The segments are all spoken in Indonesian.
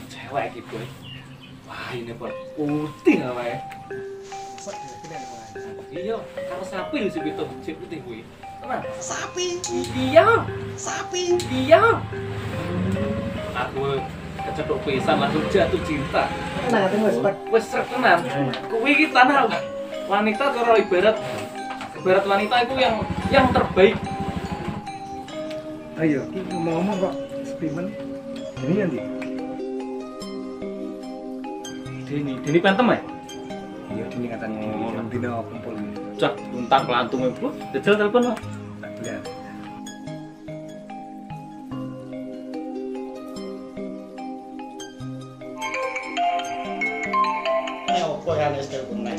Cewek iki, Boy. Wah, ini putih awake. Iya, karo sapi lho sing itu, sing putih kuwi. Tenan. Sapi. Iya. Sapi. Iya. Aku kecethuk pisan langsung jatuh cinta. Nah, Wis srek tenan. Kuwi iki tanah wanita karo ibarat wanita itu yang terbaik. Ayo, iki ngomong kok Spimen. Ini nanti. Dini pantem ya? Iya, ini katanya yang dino kumpul. Cak, untar pelantung ibu. Jajal telepon lo. Tak lihat. Apa ya nek telepon nek?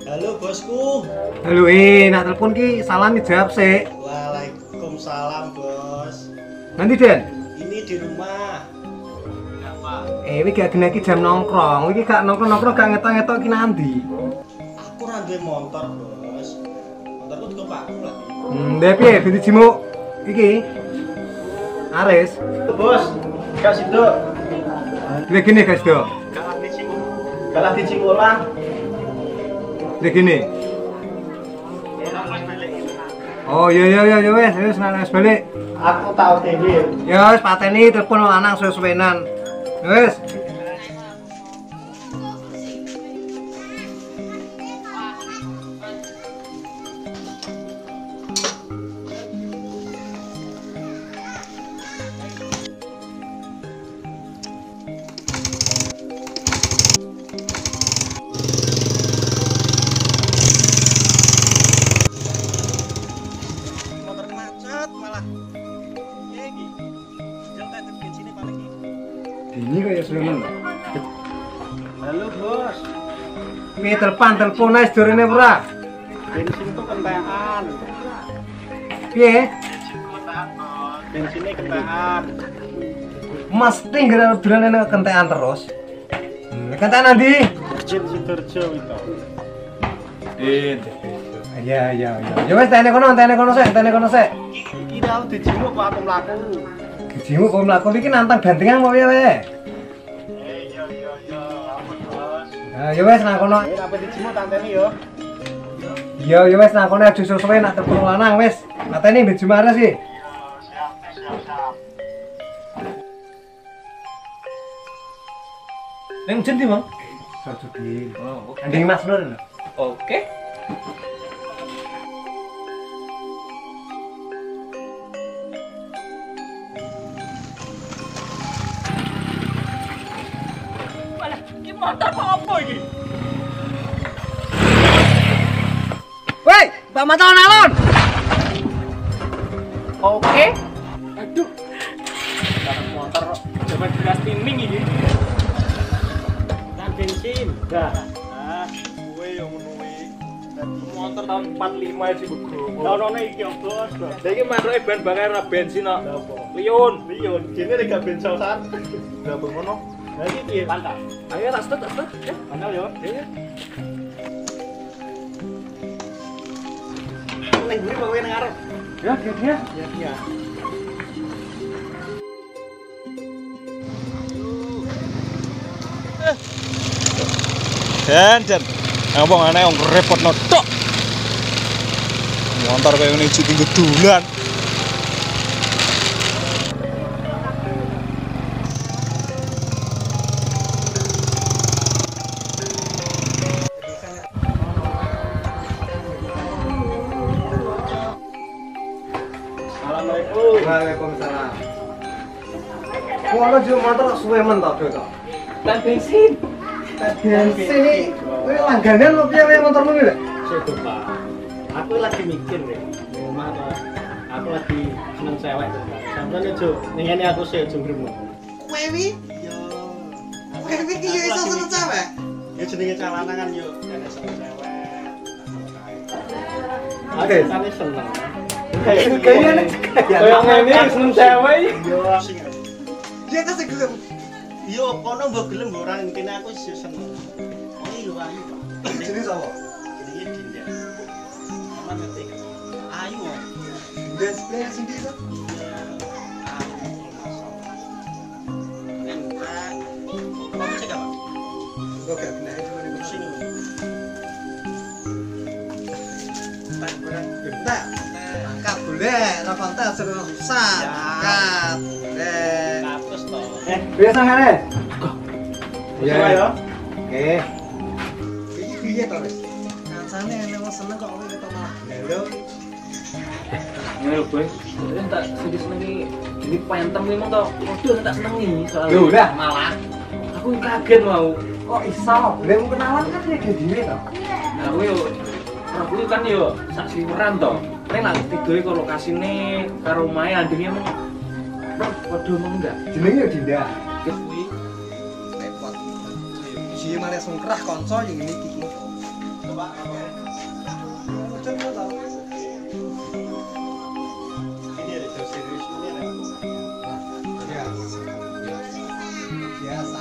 Halo bosku. Halo, nak telepon ki salam dijawab sih. Waalaikumsalam bos. Nanti Den. Ini di rumah. Iki gak kena iki jam nongkrong. Iki gak nongkrong gak ngetok-ngetok ki nanti. Aku ra duwe motor bos. Motorku tuku Pak lah. Ndek piye dijimu iki? Aris. Bos, gak sido. Lek gini guys do. Kalah di Cimolang. Lek gini. Oh iya wes nang balik. Aku tak OTW. Ya wis pateni telepon lanang suwe-suwenan. Wes. Motor macet malah. Ya iki. Yang tak bensinnya paling iki. Ini kaya Sulaiman. Halo bos. Piye telepon ae sedurene ora? Bensin tuh kentekan. Piye? Bensinnya kentekan. Mesti gara durane kentekan terus. Kentekan nanti. Masjid Sidoarjo itu. Iya. Ya wes tene kono sik. Iki aku dijimuk kok aku mlaku. Gijimu kok mlaku iki nantang gandengan apa piye wae? Iya. Ampun bos. Ah ya wes nang kono. Apa dijimuk tanteni yo. Iya ya wes nang kono aja suwe nak telepon lanang wes. Mateni mbek Jumare sih. Siap. Neng jendi, Bang. Sojudi. Oh, oke. Anding Mas Nur. Oke. Malah, ini motor apa ini? Woi, Pak Matawan alon. Oke. Aduh. Barang motor coba gas timing ini. Kan bensin. Enggak. Gue yang menuhi. Motor tahun 45 sih bego. Tahun iki yo bos. Saiki mantuke ban bakar ra bensin kok. Apa? Liun. Dene nek bensin san. Lah ngono. Lah iki piye pantang? Ayo tak start. Ya. Pantang yo. Ya. Ning mburi kok nang arep. Ya, dia. Ya. Dan ngomong aneh yang repot notok motor kayak ini jadi gedulan Assalamualaikum. Waalaikumsalam. Kuwi juga motor suwe men to, Dok. Dan bensin. Bensin iki kuwi langganan lho piye wae motormu iki, Lek? Situ Pak, aku lagi mikir deh, rumah apa? Aku lagi seneng cewek. Sampai Jo, ini aku sih jumbremu. Wewi? Yo, Wewi ki yo iso seneng cewek? Ya jenenge calana kan yo, jane seneng cewek. Oke. Kan seneng. Kayaknya Kayak ngene seneng cewek. Yo sing. Dia tas gelem. Yo kono mbok gelem mbok ora ngene aku sih seneng. Oh iya ayu Pak. jenis apa? Jenenge Dinda. Sama ngerti kan? Ayu. Dan sebenarnya sendiri kan? Iya. Ayu. Sat. Kat. Katus toh. Biasa kan ya? Iya ya. Oke. Iki piye to, Wis? Kancane enek wong seneng kok kowe ketok malah gelo. Ini lho boy, ini tak sedih senengi jadi pantem nih mau tau, waduh tak senengi soalnya. Loh, udah? Malah, aku kaget mau. Kok iso? Lah mau kenalan kan ya dhewe to. Aku aku kan yo sak siweran to. Nek nak tidur ke lokasine karo omahe andine emang. Waduh emang enggak. Jenenge yo Dinda. Kuwi Repot. Iki malah sungkrah kanca yang ini iki. Coba apa? Coba tau. Ini ada serius ini ada. Ya. Biasa.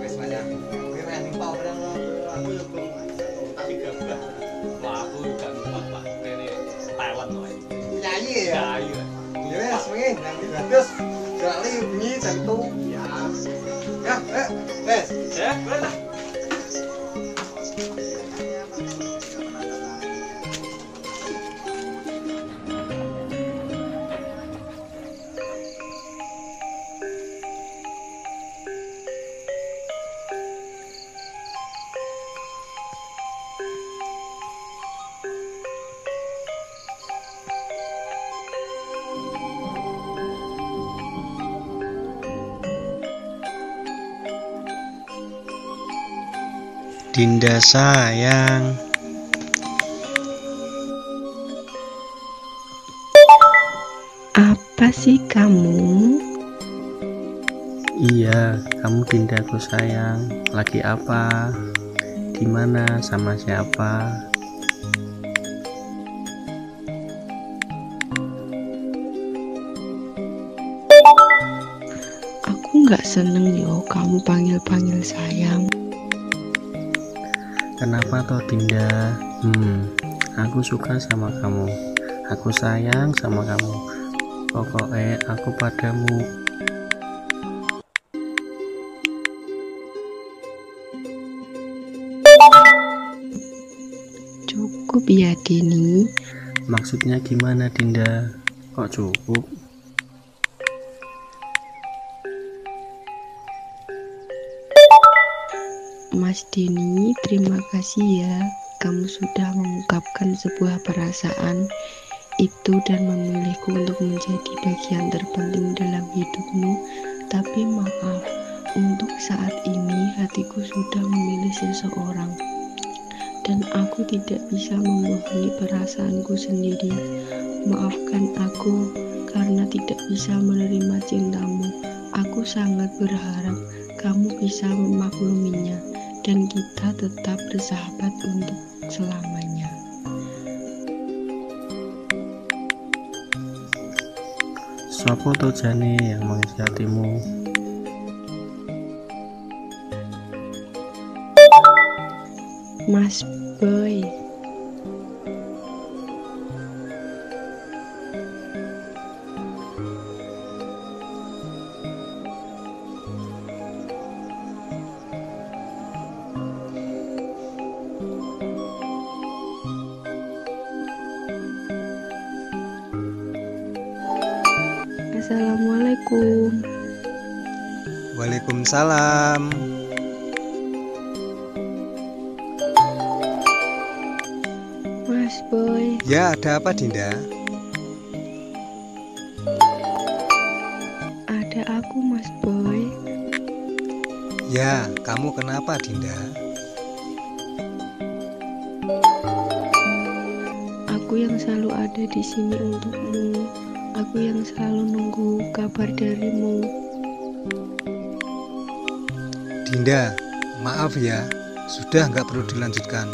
Wis banyak. Kowe ranting pau barang aku yo Tapi gabah. Wah, aku gak lupa Pak. Ini Taiwan loh. nyanyi ya. Ayo. Ya wes, mungkin nanti bagus. Kali bunyi jantung. Ya. Ya, wes. Ya, boleh lah. Dinda sayang. Apa sih kamu? Iya, kamu Dindaku sayang. Lagi apa? Di mana? Sama siapa? Aku nggak seneng yo kamu panggil-panggil sayang. Kenapa toh Dinda? Aku suka sama kamu. Aku sayang sama kamu. Pokoknya aku padamu. Cukup ya Dini. Maksudnya gimana Dinda? Kok cukup? Mas Dini, terima kasih ya. Kamu sudah mengungkapkan sebuah perasaan itu dan memilihku untuk menjadi bagian terpenting dalam hidupmu. Tapi maaf, untuk saat ini hatiku sudah memilih seseorang dan aku tidak bisa membohongi perasaanku sendiri. Maafkan aku karena tidak bisa menerima cintamu. Aku sangat berharap kamu bisa memakluminya dan kita tetap bersahabat untuk selamanya. Sopo to jane yang mengisi hatimu? Mas Boy. Assalamualaikum. Waalaikumsalam. Mas Boy, Ya, ada apa Dinda? ada aku Mas Boy. Ya, kamu kenapa Dinda? Aku yang selalu ada di sini untukmu. Aku yang selalu nunggu kabar darimu. Dinda, maaf ya, sudah nggak perlu dilanjutkan.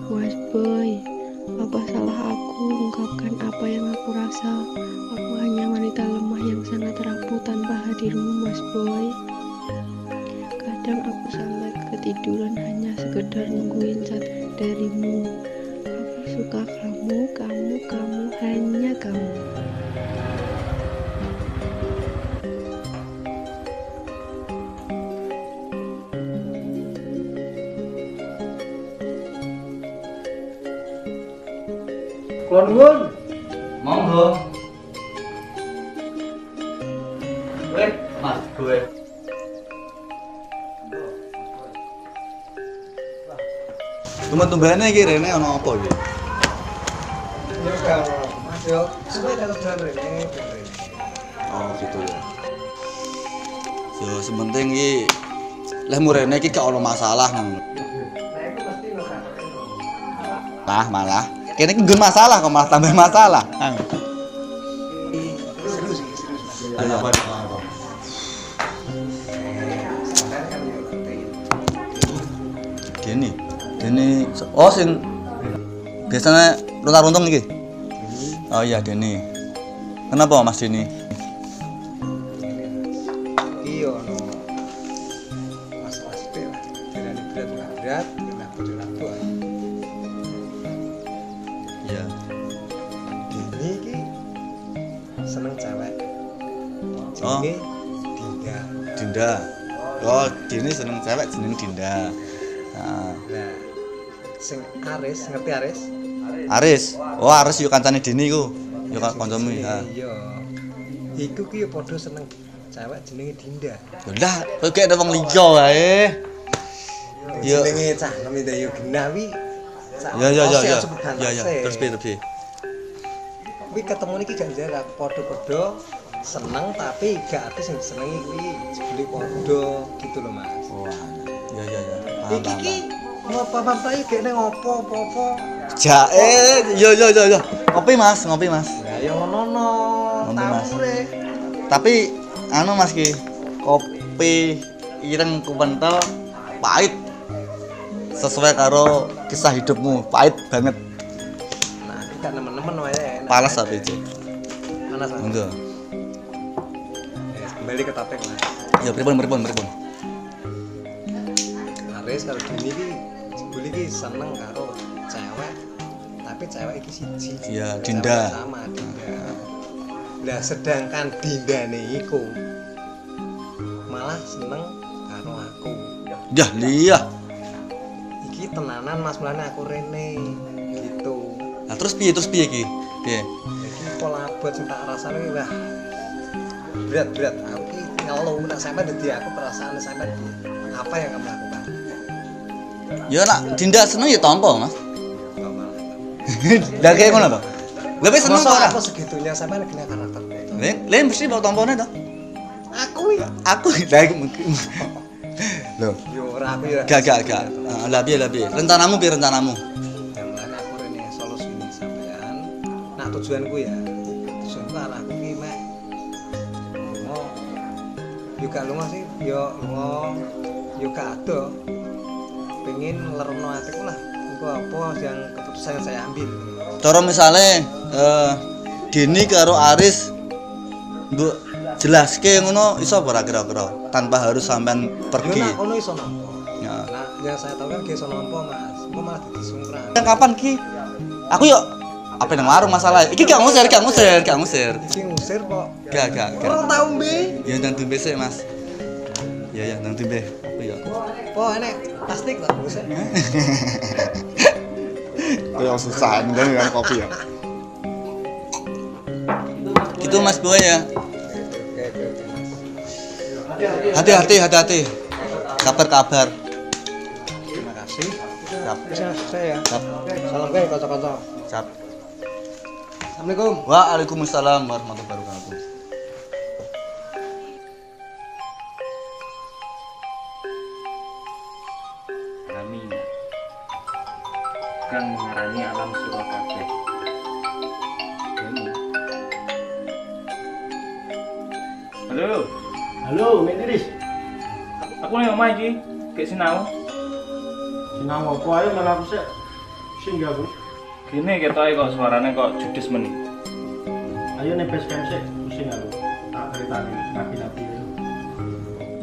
Mas Boy, apa salah aku ungkapkan apa yang aku rasa? Aku hanya wanita lemah yang sangat rapuh tanpa hadirmu, Mas Boy. Kadang aku sampai ketiduran hanya sekedar nungguin chat darimu. Aku suka kamu, hanya kamu. Kula nuwun. Monggo. Mas, gue. Tumben-tumbene iki rene ana apa iki? Ya kalau Mas yo suwe kalau jalan rene. Oh, gitu ya. Yo sementing iki leh murene iki gak ono masalah ngono. Malah. Kene iki nggon masalah kok malah tambah masalah. Serius. Ayo apa? Deni. Oh sing biasanya runtung iki. Oh iya Deni. Kenapa Mas Deni? Iya no. Masalah sithik lah. Dirani berat, kena bojo laku. Iya. Dini iki seneng cewek. Oh. Jenenge Dinda. Oh, Dini seneng cewek jeneng Dinda. Nah, Nah, sing Aris, ngerti Aris? Aris. Oh, Aris yo kancane Dini ku. Yo kancamu ya. Iya. Iku ki yo padha seneng cewek jenenge Dinda. Lah, kowe gek ada wong liya wae. Yo. Jenenge cah nemite yo Genawi. Ya. Terus piye? Kuwi ketemu iki gak jarak padha-padha seneng tapi gak arti sing senengi kuwi jebule padha gitu loh Mas. Wah. Ya. Iki ki ngopo-ngopo iki gek ning opo-opo. Jae, yo. Ngopi Mas. Lah ya ngono. Ngono, Mas. Tahu rek. Tapi anu Mas ki, kopi ireng kuwentel pahit. Sesuai karo kisah hidupmu, pahit banget. Nah, iki gak nemen-nemen wae. Panas tapi iki. Panas. Enggak. Kembali ke topik Mas. Ya pripun. Aris kalau Dini ki jebule ki seneng karo cewek. Tapi cewek iki siji. Iya, Cewek Dinda. Sama Dinda. Lah sedangkan Dindane iku malah seneng karo aku. Dah liya. Iki tenanan Mas mulane aku rene gitu. Nah terus piye iki? Piye? Iki pola buat sing tak rasane wah. Berat. Aku ki ngeluh nek sampe dadi aku perasaan sampe apa yang kamu lakukan? Ya nak Dinda seneng ya tampa Mas. Kok malah. Lah kayak ngono to. Lebih seneng Masa ora? aku segitunya sampe kena karakter. Lain mesti bawa tampone to. Aku ya. Aku lagi Loh, Yo ora aku ya. gak. Lah piye? Rencanamu piye rencanamu? Yang lain aku rene solusi ini sampean. Nah tujuanku ya. Tujuanku anakku ki mek lunga. Yo gak lunga sih, yo gak ado. Pengen ngelerno atiku lah. Iku apa yang keputusan yang saya ambil. Cara misale Dini karo Aris mbok jelaske ngono iso ora kira-kira tanpa harus sampean pergi. Yo nak ono iso nampa. Ya. Nah, yang saya tahu kan ki iso nampa Mas. Engko malah dadi sungkran. Kapan ki? Aku yo apa nang warung masalah. Iki gak ngusir. Iki ngusir kok. Gak. Kurang tau mbe. Ya nang tumbe sik, Mas. Ya nang tumbe. Aku yo. Po enek plastik tak ngusir. Yang susah dengan kopi ya. Gitu Mas Boy ya. Hati-hati. Kabar. Terima kasih. Siap. Bisa saya ya. Siap. Salam guys kanca-kanca. Siap. Assalamualaikum. Waalaikumsalam warahmatullahi wabarakatuh. Kami kang mengarani alam sura kabeh. Halo, Mek Diris. Aku ning omah iki, gek sinau. Sinau apa ae malah aku sik singgah ku. Gini ketoke kok suarane kok judes meni. Ayo ning base camp sik, pusing aku. Tak ceritani nabi-nabi.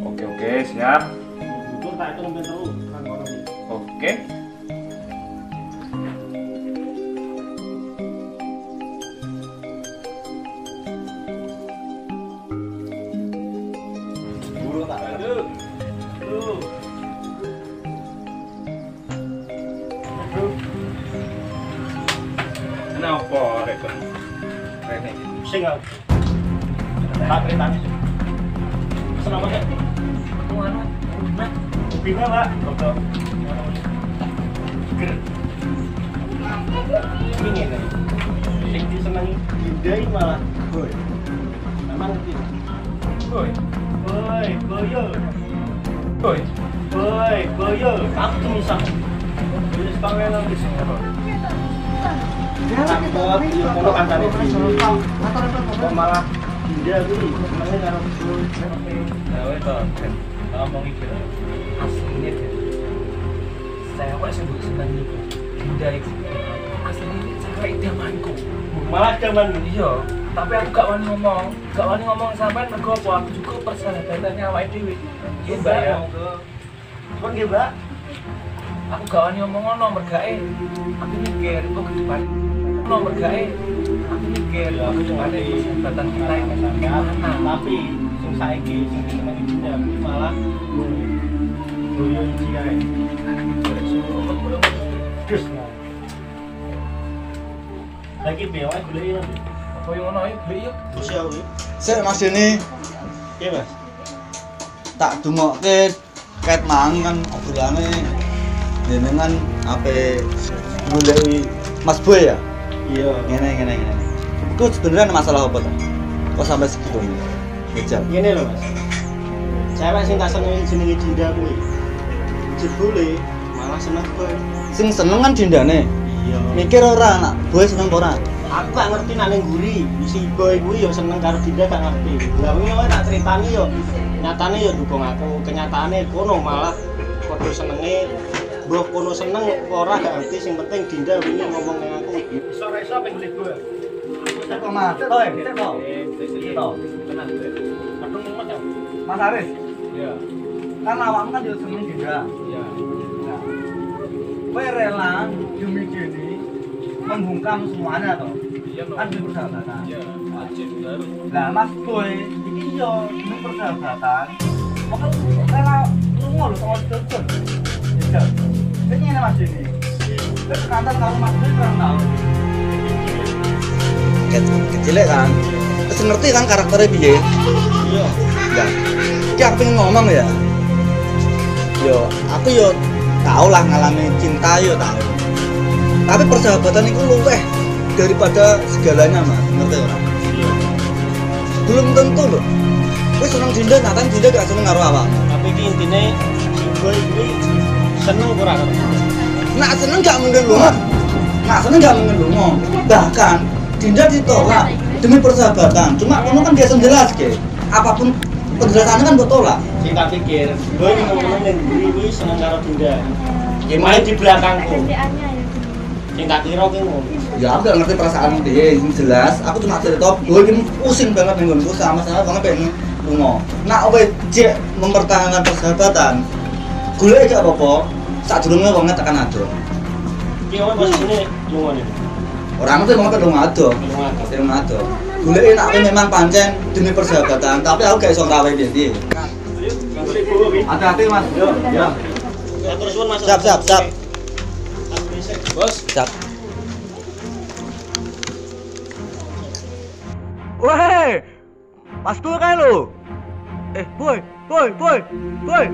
Oke, siap. Betul tak hitung ben telu kan kono iki. Oke. Kenapa rek kon? Rene iki. Sing aku. Tak ceritanya. Selama ya. Aku anu, Mat. Bingung Pak. Untuk ini kan. Sing disenengi Dinda malah boy. Memang ngerti. Boy. Boy, boyo. Boy. Boy, boyo. Kamu tuh misal. Wis pangelan wis ngono. Angkot, ya kalau kancane kok malah Dinda kuwi senenge karo Nah, wes to. Ngomong iki lho. Asline deh. Saya wes mbok seneng iku. Dinda iku. Asline iki cewek idamanku. malah zaman Iya, tapi aku gak wani ngomong. Gak wani ngomong sampean mergo apa? Aku juga persahabatannya awake dhewe. Iya, Mbak ya. kok nggih, Mbak? Aku gak wani ngomong ngono mergae. Aku mikir kok ke depan. Ngono mergae. Aku mikir Ya, aku depan ngerti. persahabatan kita ini Sampean, gimana. tapi sing saiki sing disenengi Dinda kuwi malah boyo iki ae. Terus lagi bewak goleki nanti. Apa yang ngono ayo beli yuk. Terus ya kuwi. Sik Mas Deni, Iya, Mas. tak dungokke ket mang kan obrolane jenengan ape goleki Mas Boy ya? Iya. Ngene. Iku sebenarnya masalah apa ta? Kok sampai segitu ini? Ngejak. Ngene lho, Mas. Cewek sing tak senengi jenenge Dinda kuwi. Jebule malah seneng kowe. Sing seneng kan dindane. Iya. Mikir ora anak Boy seneng apa ora? Aku gak ngerti nang ning nguri. Si boy kuwi ya seneng karo Dinda gak ngerti. Lah wingi wae tak critani yo. Nyatane yo dukung aku. Kenyataane kono malah padha senenge. Mbah kono seneng ora gak ngerti sing penting Dinda wingi ngomong ning aku. Iso-iso ping golek boy. Kok Mas, toh, toh. Toh. Tenang, Mbak. Aduh mumet ya. Mas Aris, Iya. kan awakmu kan juga seneng Dinda. Iya. Nah, kowe rela demi Deni membungkam semuanya toh. Iya, no. Kan demi persahabatan. Iya, wajib harus. Nah, Mas Boy, iki yo demi persahabatan. Kok rela lunga lho sama Dodon. Ya. Ini ngene Mas Deni. Kowe kantor karo Mas Boy kurang tahu. Kecil kan. Terus ngerti kan karakternya piye? Iya. Nah, iki aku pengen ngomong ya. Yo, aku yo tau lah ngalami cinta yo tau. Tapi persahabatan itu luweh daripada segalanya, Mas. Ngerti ora? Iya. Belum tentu loh. Kowe seneng Dinda, nyatane Dinda gak seneng karo awakmu. Tapi iki intine si boy kuwi seneng ora karo Dinda. Nak seneng gak mungkin lunga. Nak seneng gak mungkin lunga. Bahkan Dinda ditolak demi persahabatan. Cuma kono kan biasa jelas ke. Apapun penjelasannya kan betul lah. Sing tak pikir, boy ngomong ning nguri kuwi seneng karo Dinda. Ya main di belakangku. Sing tak kira ki ngono. Ya aku gak ngerti perasaan dia, yang jelas aku cuma cerita gue ini pusing banget nih gue sama-sama banget pengen lunga. Nah oke cek mempertahankan persahabatan gue aja apa-apa saat durungnya wongnya tekan ado Ki wae posisine lunga nih. orang itu mau ke lunga ado gue enak memang pancen demi persahabatan tapi aku gak iso gawe dia Hati-hati Mas. Yo. Ya terus pun Mas. siap Bos. siap. Weh, Mas Boy kae lho. Boy.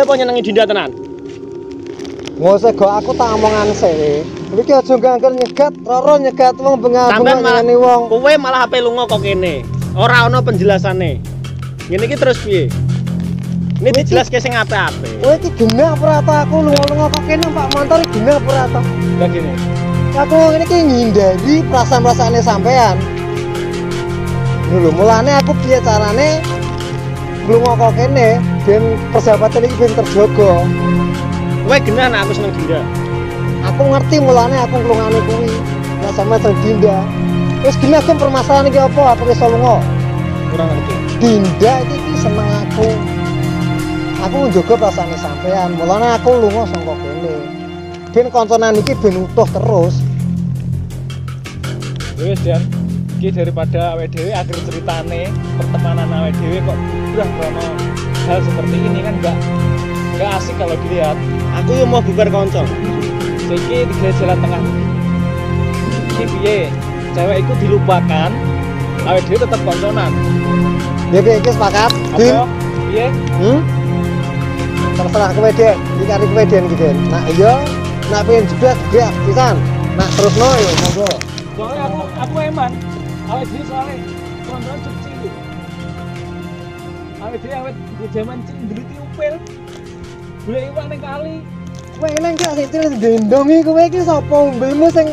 Kowe apa nyenengi Dinda tenan? Ngose go aku tak omongan sih. Iki aja nganggur nyegat, roro nyegat wong bengal-bengal ngene wong. Kowe malah HP lunga kok kene. Ora ana penjelasane. Ngene iki terus piye? Ini dijelaske sing apik-apik. Kowe iki genah apa ora ta aku lunga-lunga kok kene Pak Montor genah apa ora ta? Lah gini. Aku ngene iki ngindari perasaan-perasaane sampean. Lho mulane aku piye carane lunga kok kene ben persahabatan iki ben terjaga. Kowe genah nek aku seneng Dinda. Aku ngerti mulane aku nglungane kuwi. Nek sama seneng Dinda. Wis genah kok permasalahan iki apa? Aku iso lunga. Kurang ngerti. Dinda iki seneng aku. Aku njogo perasaane sampean, mulane aku lunga saka kene. Ben konconan iki ben utuh terus. Wis Dan, iki daripada awake dhewe akhir ceritane pertemanan awake dhewe kok udah krono hal seperti ini kan enggak asik kalau dilihat. Aku yo mau bubar kanca. Saiki tiga jalan tengah. Iki piye? Cewek iku dilupakan, awake dhewe tetep konconan. Ya iki sepakat. Din. Apa? Piye? Terserah kowe dek, iki kari kowe den iki Den. Nah iya, nek pengen jeblak jeblak pisan. Nah terusno yo monggo. Soalnya aku eman. Awake dhewe soalnya konconan cukup cilik. Awake dhewe awet di jaman cilik ndeliti upil. Golek iwak ning kali. Kowe nang gak sing cilik gendong iki kowe iki sapa umbelmu sing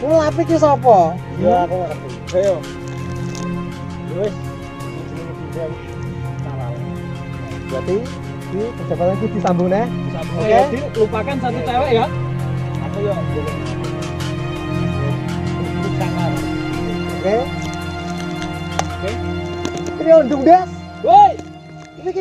nglapi iki sapa? Ya aku ngerti. Ayo. Wis. Berarti ini perjalanan iki disambung neh. Oke, lupakan satu cewek ya. Aku yo boleh. Oke. Oke. Ini ondung das. Woi. Iki